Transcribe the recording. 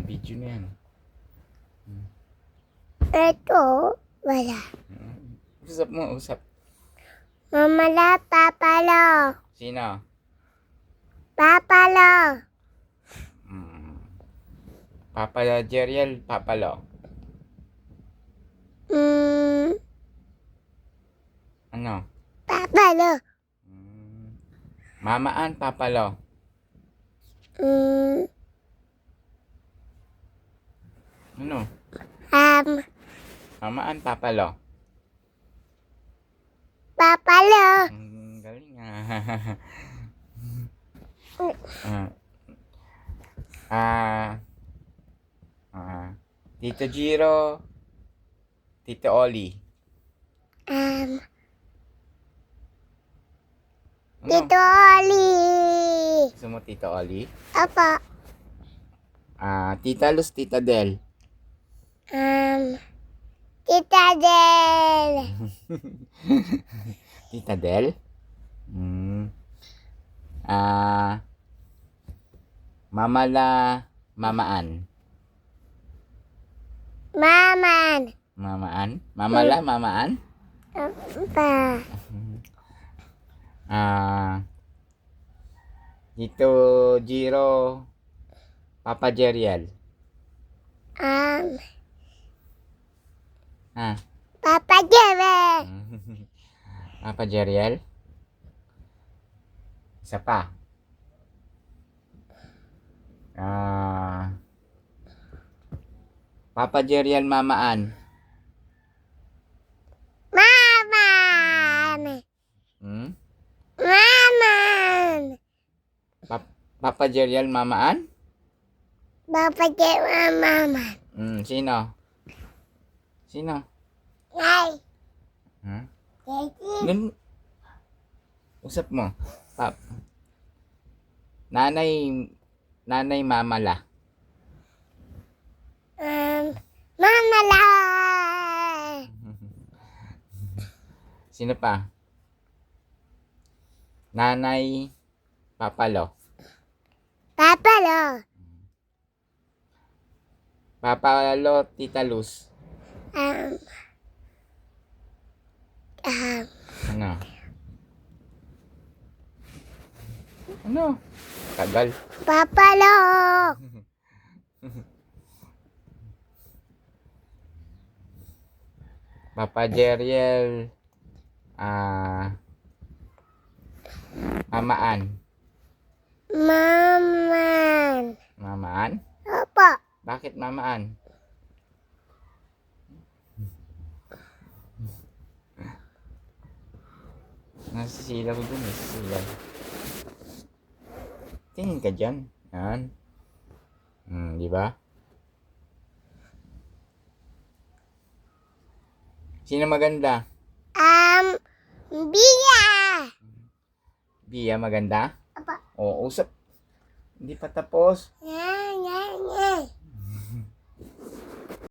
Video na yan. Ito, wala. Usap mo, usap. Mamala, papalo. Sino? Papalo. Papa Jeriel, Papalo. Ano? Papalo. Mamaan, Papalo. Ano? Mamaan, Papalo. Papalo. Galing Tito Jiro, Tito Oli. Ano? Tito Oli. Gusto mo Tito Oli? Apa. Tita Luz, Tita Del. Tita Del. Tita Del? Mamala, Mamaan. Maman. Mamaan? Mamala, Mamaan? Apa. Tito Jiro, Papa Jeriel. Papa Jeriel. Papa Jeriel? Isa pa. Papa Jeriel, Mamaan. Maman. Maman. Papa Jeriel, Mamaan? Papa Jeriel, Maman. Sino? Sino? Ay. Nun, usap mo. Nanay Mamala. Mamala. Sino pa? Nanay Papalo. Papalo. Papalo, Tita Luz. Ano? Ano? Tagal. Papalo. Papa Jeriel. Mamaan. Maman. Mamaan? Apa. Bakit Mamaan? Nasisilaw dun, nasisilaw. Tingin ka dyan. Yan. Di ba? Sino maganda? Bia. Bia maganda? Apa. Oo, usap. Hindi pa tapos.